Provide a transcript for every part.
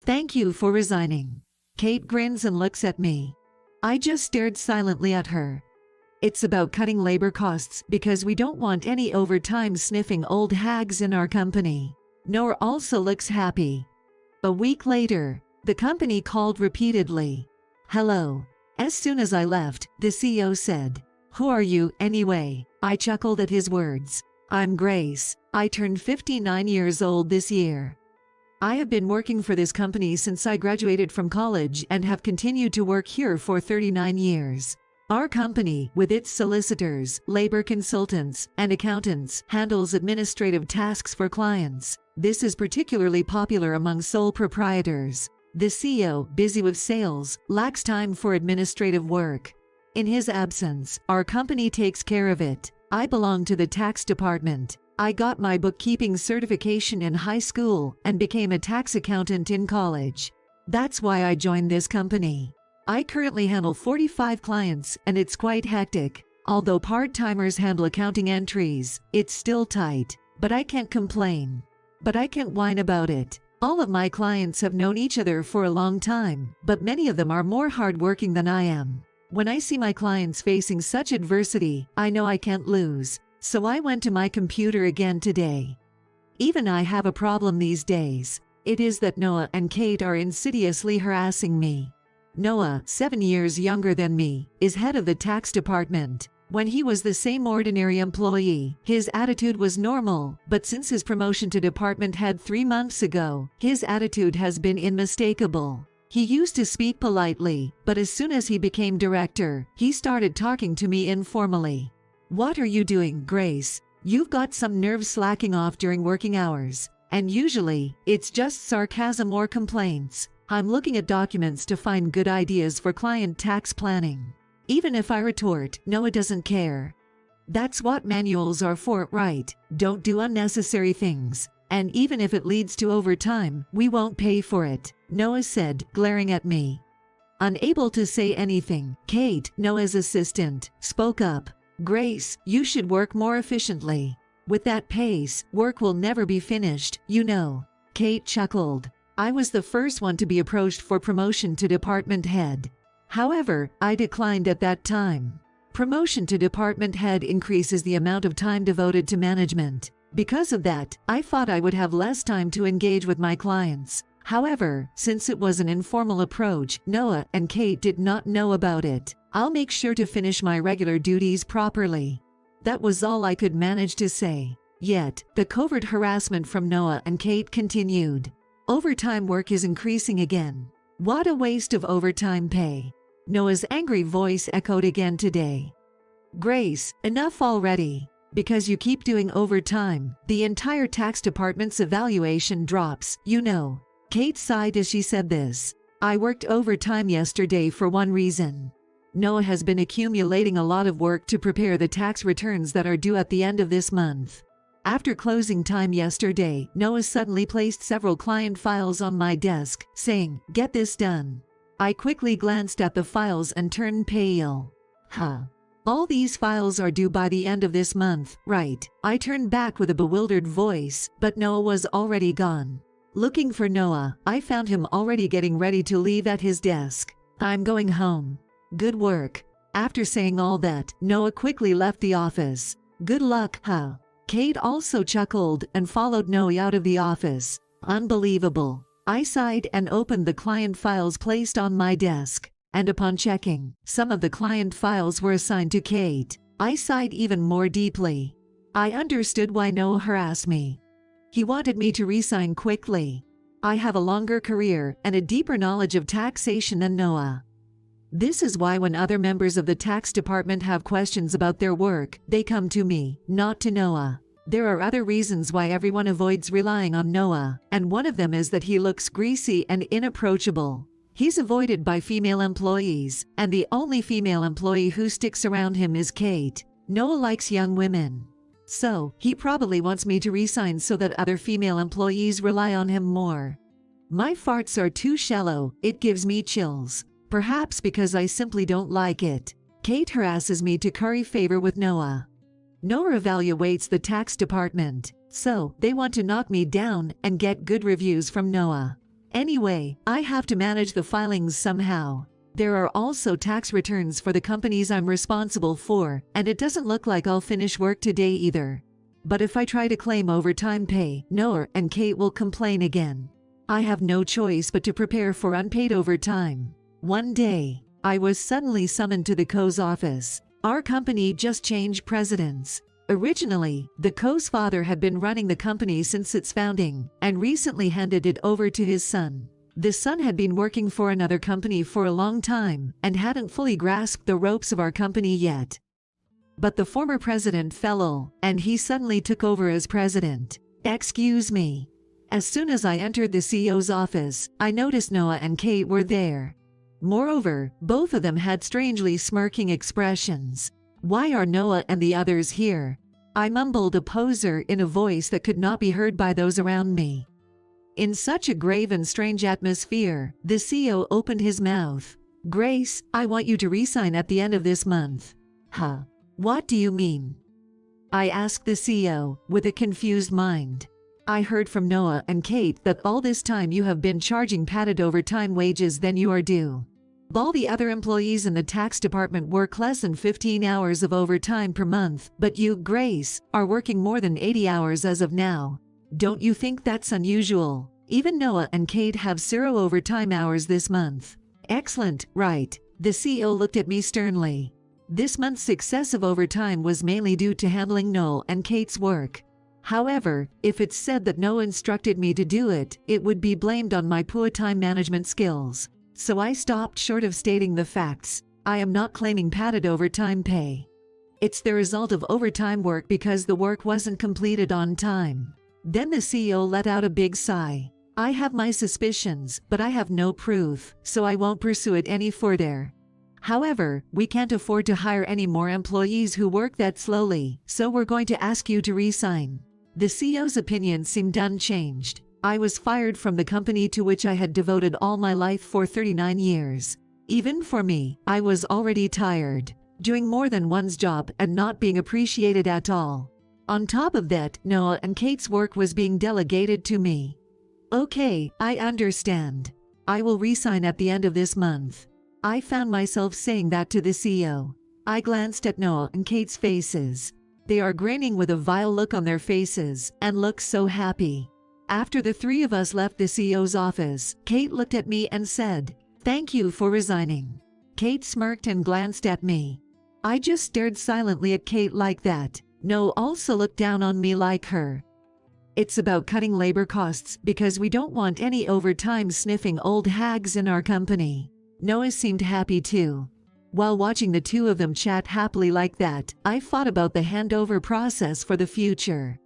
Thank you for resigning. Kate grins and looks at me. I just stared silently at her. It's about cutting labor costs because we don't want any overtime sniffing old hags in our company. Noah also looks happy. A week later, the company called repeatedly. Hello. As soon as I left, the CEO said, "Who are you, anyway?" I chuckled at his words. I'm Grace. I turned 59 years old this year. I have been working for this company since I graduated from college and have continued to work here for 39 years. Our company, with its solicitors, labor consultants, and accountants, handles administrative tasks for clients. This is particularly popular among sole proprietors. The CEO, busy with sales, lacks time for administrative work. In his absence, our company takes care of it. I belong to the tax department. I got my bookkeeping certification in high school and became a tax accountant in college. That's why I joined this company. I currently handle 45 clients and it's quite hectic. Although part-timers handle accounting entries, it's still tight. But I can't complain. But I can't whine about it. All of my clients have known each other for a long time, but many of them are more hardworking than I am. When I see my clients facing such adversity, I know I can't lose. So I went to my computer again today. Even I have a problem these days. It is that Noah and Kate are insidiously harassing me. Noah, 7 years younger than me, is head of the tax department. When he was the same ordinary employee, his attitude was normal, but since his promotion to department head 3 months ago, his attitude has been unmistakable. He used to speak politely, but as soon as he became director, he started talking to me informally. What are you doing, Grace? You've got some nerves slacking off during working hours. And usually, it's just sarcasm or complaints. I'm looking at documents to find good ideas for client tax planning. Even if I retort, Noah doesn't care. That's what manuals are for, right? Don't do unnecessary things. And even if it leads to overtime, we won't pay for it, Noah said, glaring at me. Unable to say anything, Kate, Noah's assistant, spoke up. Grace, you should work more efficiently. With that pace, work will never be finished, you know. Kate chuckled. I was the first one to be approached for promotion to department head. However, I declined at that time. Promotion to department head increases the amount of time devoted to management. Because of that, I thought I would have less time to engage with my clients. However, since it was an informal approach, Noah and Kate did not know about it. I'll make sure to finish my regular duties properly. That was all I could manage to say. Yet, the covert harassment from Noah and Kate continued. Overtime work is increasing again. What a waste of overtime pay. Noah's angry voice echoed again today. Grace, enough already. Because you keep doing overtime, the entire tax department's evaluation drops, you know. Kate sighed as she said this. I worked overtime yesterday for one reason. Noah has been accumulating a lot of work to prepare the tax returns that are due at the end of this month. After closing time yesterday, Noah suddenly placed several client files on my desk, saying, "Get this done." I quickly glanced at the files and turned pale. All these files are due by the end of this month, right? I turned back with a bewildered voice, but Noah was already gone. Looking for Noah, I found him already getting ready to leave at his desk. I'm going home. Good work. After saying all that, Noah quickly left the office. Good luck, huh? Kate also chuckled and followed Noah out of the office. Unbelievable. I sighed and opened the client files placed on my desk. And upon checking, some of the client files were assigned to Kate. I sighed even more deeply. I understood why Noah harassed me. He wanted me to resign quickly. I have a longer career and a deeper knowledge of taxation than Noah. This is why when other members of the tax department have questions about their work, they come to me, not to Noah. There are other reasons why everyone avoids relying on Noah, and one of them is that he looks greasy and inapproachable. He's avoided by female employees, and the only female employee who sticks around him is Kate. Noah likes young women. So, he probably wants me to resign so that other female employees rely on him more. My farts are too shallow, it gives me chills. Perhaps because I simply don't like it. Kate harasses me to curry favor with Noah. Noah evaluates the tax department, so they want to knock me down and get good reviews from Noah. Anyway, I have to manage the filings somehow. There are also tax returns for the companies I'm responsible for, and it doesn't look like I'll finish work today either. But if I try to claim overtime pay, Noah and Kate will complain again. I have no choice but to prepare for unpaid overtime. One day, I was suddenly summoned to the Co.'s office. Our company just changed presidents. Originally, the Co.'s father had been running the company since its founding, and recently handed it over to his son. The son had been working for another company for a long time, and hadn't fully grasped the ropes of our company yet. But the former president fell ill, and he suddenly took over as president. Excuse me. As soon as I entered the CEO's office, I noticed Noah and Kate were there. Moreover, both of them had strangely smirking expressions. Why are Noah and the others here? I mumbled a poser in a voice that could not be heard by those around me. In such a grave and strange atmosphere, the CEO opened his mouth. Grace, I want you to resign at the end of this month. Huh? What do you mean? I asked the CEO, with a confused mind. I heard from Noah and Kate that all this time you have been charging padded overtime wages than you are due. All the other employees in the tax department work less than 15 hours of overtime per month, but you, Grace, are working more than 80 hours as of now. Don't you think that's unusual? Even Noah and Kate have 0 overtime hours this month. Excellent, right? The CEO looked at me sternly. This month's excessive overtime was mainly due to handling Noah and Kate's work. However, if it's said that Noah instructed me to do it, it would be blamed on my poor time management skills. So I stopped short of stating the facts. I am not claiming padded overtime pay. It's the result of overtime work because the work wasn't completed on time. Then the CEO let out a big sigh. I have my suspicions, but I have no proof, so I won't pursue it any further. However, we can't afford to hire any more employees who work that slowly, so we're going to ask you to resign. The CEO's opinion seemed unchanged. I was fired from the company to which I had devoted all my life for 39 years. Even for me, I was already tired, doing more than one's job and not being appreciated at all. On top of that, Noah and Kate's work was being delegated to me. Okay, I understand. I will resign at the end of this month. I found myself saying that to the CEO. I glanced at Noah and Kate's faces. They are grinning with a vile look on their faces and look so happy. After the three of us left the CEO's office, Kate looked at me and said, "Thank you for resigning." Kate smirked and glanced at me. I just stared silently at Kate like that. Noah also looked down on me like her. It's about cutting labor costs because we don't want any overtime sniffing old hags in our company. Noah seemed happy too. While watching the two of them chat happily like that, I thought about the handover process for the future.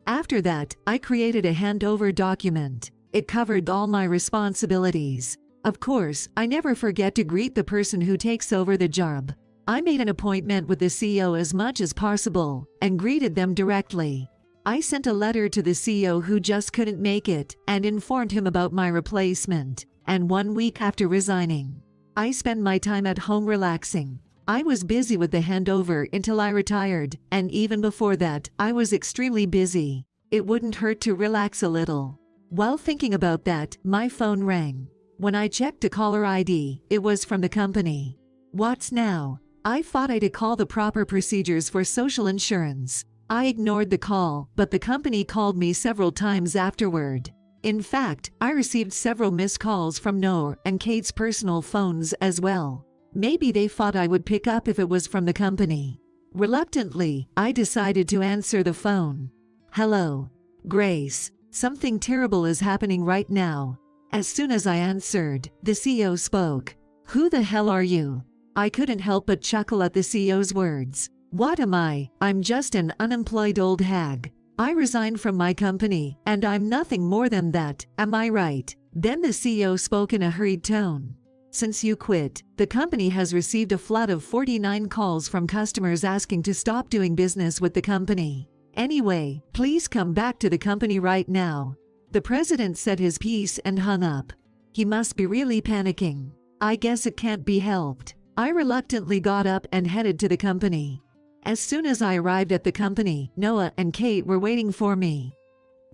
After that, I created a handover document. It covered all my responsibilities. Of course, I never forget to greet the person who takes over the job. I made an appointment with the CEO as much as possible and greeted them directly. I sent a letter to the CEO who just couldn't make it and informed him about my replacement. And 1 week after resigning, I spent my time at home relaxing. I was busy with the handover until I retired, and even before that, I was extremely busy. It wouldn't hurt to relax a little. While thinking about that, my phone rang. When I checked the caller ID, it was from the company. What's now? I thought I'd call the proper procedures for social insurance. I ignored the call, but the company called me several times afterward. In fact, I received several missed calls from Noah and Kate's personal phones as well. Maybe they thought I would pick up if it was from the company. Reluctantly, I decided to answer the phone. Hello, Grace. Something terrible is happening right now. As soon as I answered, the CEO spoke. Who the hell are you? I couldn't help but chuckle at the CEO's words. What am I? I'm just an unemployed old hag. I resigned from my company, and I'm nothing more than that, am I right? Then the CEO spoke in a hurried tone. Since you quit, the company has received a flood of 49 calls from customers asking to stop doing business with the company. Anyway, please come back to the company right now. The president said his piece and hung up. He must be really panicking. I guess it can't be helped. I reluctantly got up and headed to the company. As soon as I arrived at the company, Noah and Kate were waiting for me.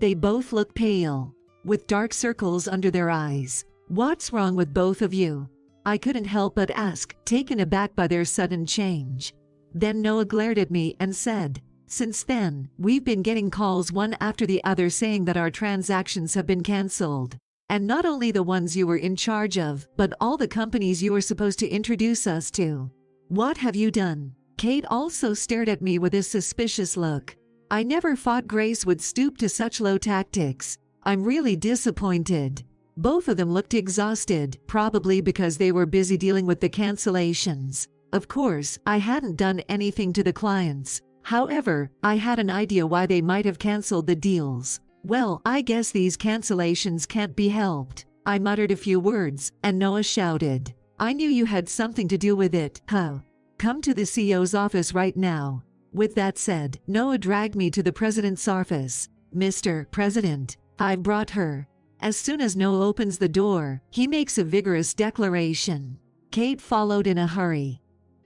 They both looked pale. with dark circles under their eyes. "What's wrong with both of you?" I couldn't help but ask, taken aback by their sudden change. Then Noah glared at me and said, "Since then, we've been getting calls one after the other saying that our transactions have been cancelled. And not only the ones you were in charge of, but all the companies you were supposed to introduce us to. What have you done?" Kate also stared at me with a suspicious look. I never thought Grace would stoop to such low tactics. I'm really disappointed. Both of them looked exhausted, probably because they were busy dealing with the cancellations. Of course, I hadn't done anything to the clients. However, I had an idea why they might have canceled the deals. "Well, I guess these cancellations can't be helped." I muttered a few words, and Noah shouted, "I knew you had something to do with it, huh? Come to the CEO's office right now." With that said, Noah dragged me to the president's office. "Mr. President, I've brought her." As soon as Noah opens the door, he makes a vigorous declaration. Kate followed in a hurry.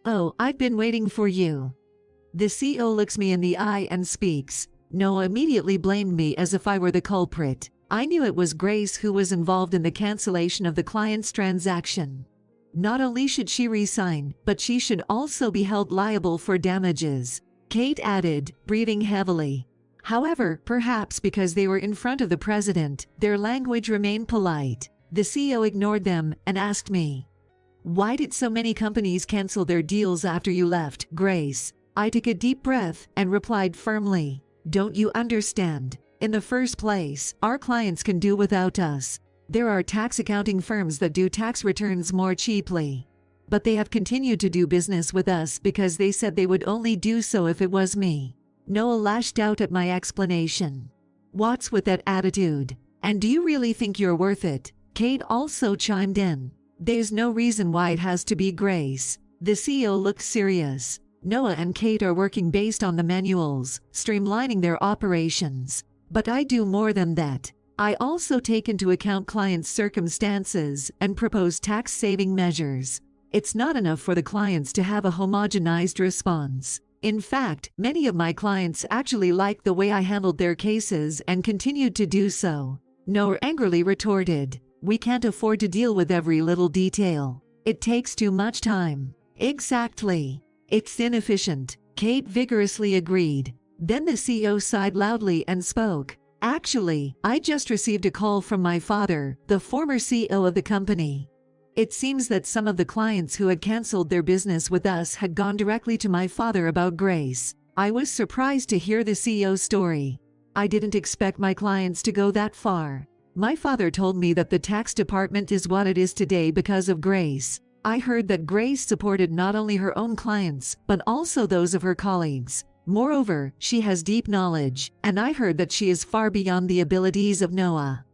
"Oh, I've been waiting for you." The CEO looks me in the eye and speaks. Noah immediately blamed me as if I were the culprit. I knew it was Grace who was involved in the cancellation of the client's transaction. Not only should she resign, but she should also be held liable for damages, Kate added, breathing heavily. However, perhaps because they were in front of the president, their language remained polite. The CEO ignored them and asked me, "Why did so many companies cancel their deals after you left, Grace?" I took a deep breath and replied firmly, "Don't you understand? In the first place, our clients can do without us. There are tax accounting firms that do tax returns more cheaply. But they have continued to do business with us because they said they would only do so if it was me." Noah lashed out at my explanation. "What's with that attitude? And do you really think you're worth it?" Kate also chimed in. "There's no reason why it has to be Grace." The CEO looked serious. Noah and Kate are working based on the manuals, streamlining their operations. But I do more than that. I also take into account clients' circumstances and propose tax-saving measures. It's not enough for the clients to have a homogenized response. In fact, many of my clients actually liked the way I handled their cases and continued to do so. Noah angrily retorted, "We can't afford to deal with every little detail. It takes too much time." "Exactly. It's inefficient," Kate vigorously agreed. Then the CEO sighed loudly and spoke. "Actually, I just received a call from my father, the former CEO of the company. It seems that some of the clients who had canceled their business with us had gone directly to my father about Grace." I was surprised to hear the CEO's story. I didn't expect my clients to go that far. My father told me that the tax department is what it is today because of Grace. I heard that Grace supported not only her own clients, but also those of her colleagues. Moreover, she has deep knowledge, and I heard that she is far beyond the abilities of Noah.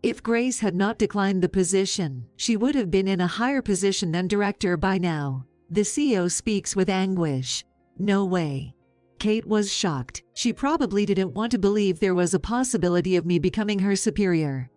If Grace had not declined the position, she would have been in a higher position than director by now. The CEO speaks with anguish. "No way." Kate was shocked. She probably didn't want to believe there was a possibility of me becoming her superior.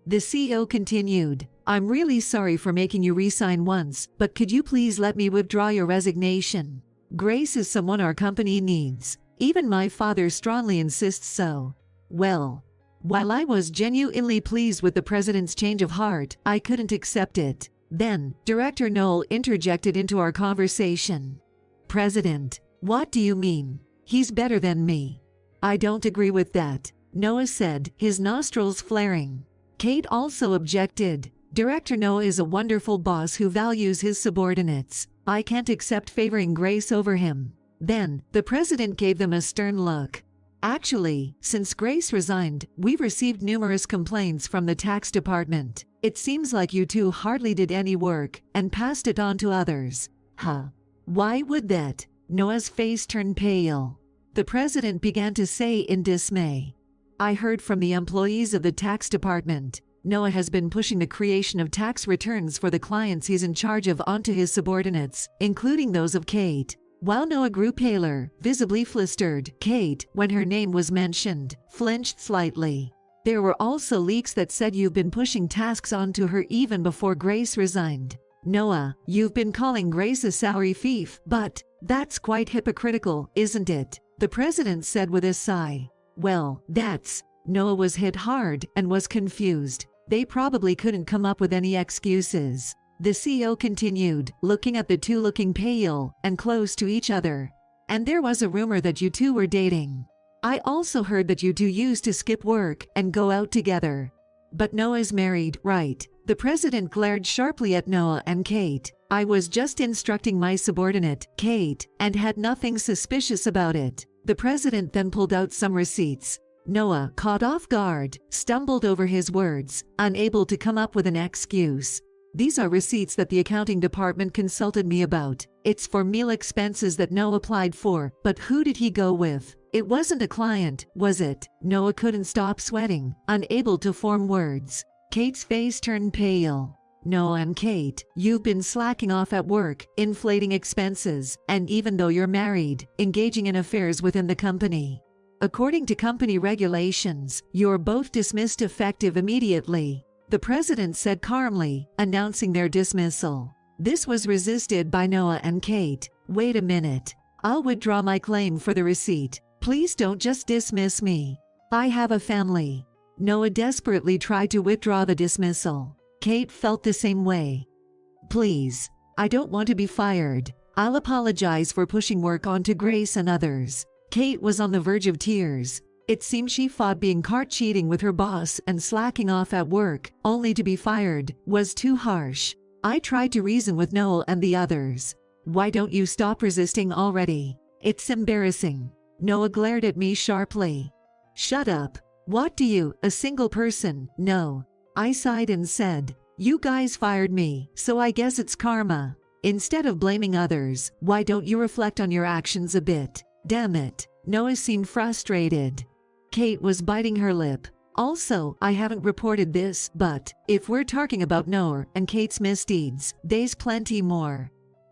The CEO continued, "I'm really sorry for making you resign once, but could you please let me withdraw your resignation? Grace is someone our company needs. Even my father strongly insists so." Well, while I was genuinely pleased with the president's change of heart, I couldn't accept it. Then, Director Noel interjected into our conversation. "President, what do you mean? He's better than me." "I don't agree with that," Noah said, his nostrils flaring. Kate also objected. "Director Noah is a wonderful boss who values his subordinates. I can't accept favoring Grace over him." Then, the president gave them a stern look. "Actually, since Grace resigned, we've received numerous complaints from the tax department. It seems like you two hardly did any work and passed it on to others." "Huh? Why would that?" Noah's face turned pale. The president began to say in dismay. "I heard from the employees of the tax department. Noah has been pushing the creation of tax returns for the clients he's in charge of onto his subordinates, including those of Kate." While Noah grew paler, visibly flustered, Kate, when her name was mentioned, flinched slightly. "There were also leaks that said you've been pushing tasks onto her even before Grace resigned. Noah, you've been calling Grace a salary thief, but that's quite hypocritical, isn't it?" the president said with a sigh. "Well, that's..." Noah was hit hard and was confused. They probably couldn't come up with any excuses. The CEO continued, looking at the two looking pale and close to each other. And there was a rumor that you two were dating. I also heard that you two used to skip work and go out together. But Noah's married, right? The president glared sharply at Noah and Kate. I was just instructing my subordinate, Kate, and had nothing suspicious about it. The president then pulled out some receipts. Noah, caught off guard, stumbled over his words, unable to come up with an excuse. These are receipts that the accounting department consulted me about. It's for meal expenses that Noah applied for, but who did he go with? It wasn't a client, was it? Noah couldn't stop sweating, unable to form words. Kate's face turned pale. Noah and Kate, you've been slacking off at work, inflating expenses, and even though you're married, engaging in affairs within the company. According to company regulations, you're both dismissed effective immediately. The president said calmly, announcing their dismissal. This was resisted by Noah and Kate. Wait a minute. I'll withdraw my claim for the receipt. Please don't just dismiss me. I have a family. Noah desperately tried to withdraw the dismissal. Kate felt the same way. Please, I don't want to be fired. I'll apologize for pushing work onto Grace and others. Kate was on the verge of tears. It seemed she fought being caught cheating with her boss and slacking off at work, only to be fired, was too harsh. I tried to reason with Noel and the others. Why don't you stop resisting already? It's embarrassing. Noah glared at me sharply. Shut up. What do you, a single person, know? I sighed and said, you guys fired me, so I guess it's karma. Instead of blaming others, why don't you reflect on your actions a bit? Damn it. Noah seemed frustrated. Kate was biting her lip. Also, I haven't reported this, but if we're talking about Noah and Kate's misdeeds, there's plenty more.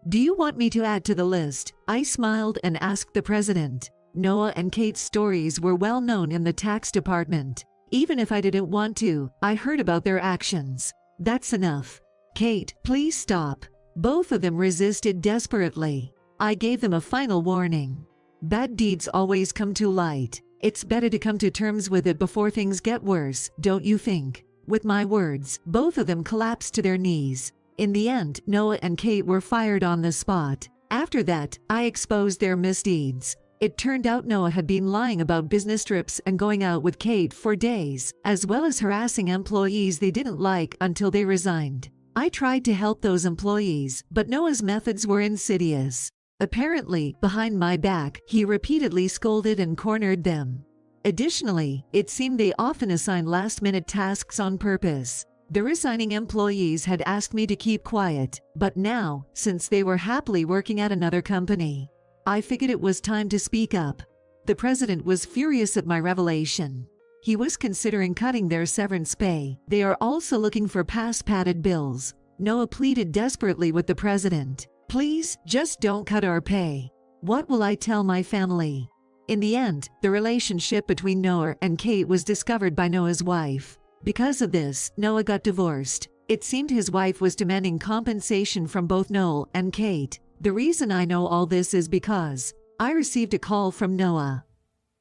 Do you want me to add to the list? I smiled and asked the president. Noah and Kate's stories were well known in the tax department. Even if I didn't want to, I heard about their actions. That's enough. Kate, please stop. Both of them resisted desperately. I gave them a final warning. Bad deeds always come to light. It's better to come to terms with it before things get worse, don't you think? With my words, both of them collapsed to their knees. In the end, Noah and Kate were fired on the spot. After that, I exposed their misdeeds. It turned out Noah had been lying about business trips and going out with Kate for days, as well as harassing employees they didn't like until they resigned. I tried to help those employees, but Noah's methods were insidious. Apparently, behind my back, he repeatedly scolded and cornered them. Additionally, it seemed they often assigned last-minute tasks on purpose. The resigning employees had asked me to keep quiet, but now, since they were happily working at another company, I figured it was time to speak up. The president was furious at my revelation. He was considering cutting their severance pay. They are also looking for past padded bills. Noah pleaded desperately with the president. Please, just don't cut our pay. What will I tell my family? In the end, the relationship between Noah and Kate was discovered by Noah's wife. Because of this, Noah got divorced. It seemed his wife was demanding compensation from both Noah and Kate. The reason I know all this is because I received a call from Noah.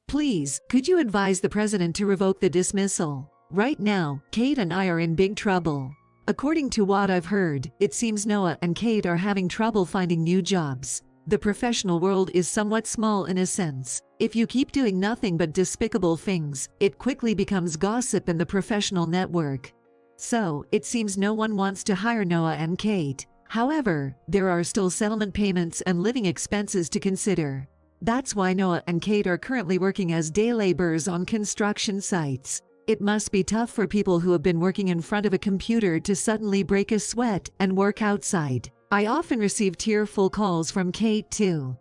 Please, could you advise the president to revoke the dismissal? Right now, Kate and I are in big trouble. According to what I've heard, it seems Noah and Kate are having trouble finding new jobs. The professional world is somewhat small in a sense. If you keep doing nothing but despicable things, it quickly becomes gossip in the professional network. So, it seems no one wants to hire Noah and Kate. However, there are still settlement payments and living expenses to consider. That's why Noah and Kate are currently working as day laborers on construction sites. It must be tough for people who have been working in front of a computer to suddenly break a sweat and work outside. I often receive tearful calls from Kate too.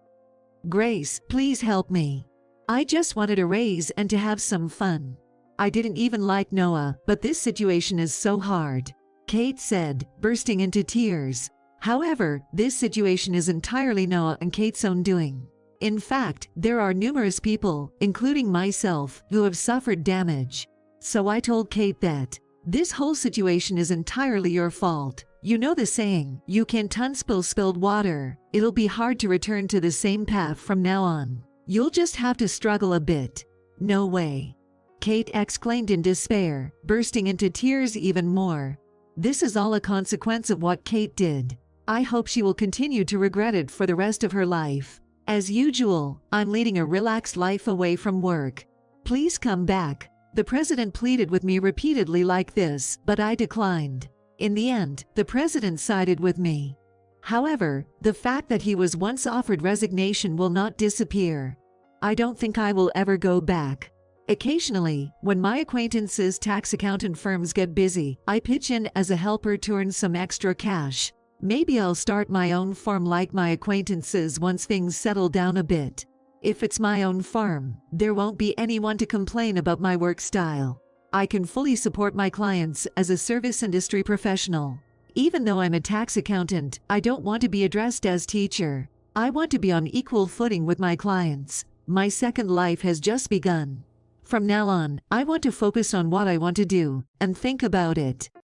Grace, please help me. I just wanted a raise and to have some fun. I didn't even like Noah, but this situation is so hard. Kate said, bursting into tears. However, this situation is entirely Noah and Kate's own doing. In fact, there are numerous people, including myself, who have suffered damage. So I told Kate that this whole situation is entirely your fault. You know the saying, you can't unspill spilled water. It'll be hard to return to the same path from now on. You'll just have to struggle a bit. No way. Kate exclaimed in despair, bursting into tears even more. This is all a consequence of what Kate did. I hope she will continue to regret it for the rest of her life. As usual, I'm leading a relaxed life away from work. Please come back. The president pleaded with me repeatedly like this, but I declined. In the end, the president sided with me. However, the fact that he was once offered resignation will not disappear. I don't think I will ever go back. Occasionally, when my acquaintances' tax accountant firms get busy, I pitch in as a helper to earn some extra cash. Maybe I'll start my own firm like my acquaintances once things settle down a bit. If it's my own firm, there won't be anyone to complain about my work style. I can fully support my clients as a service industry professional. Even though I'm a tax accountant, I don't want to be addressed as teacher. I want to be on equal footing with my clients. My second life has just begun. From now on, I want to focus on what I want to do and think about it.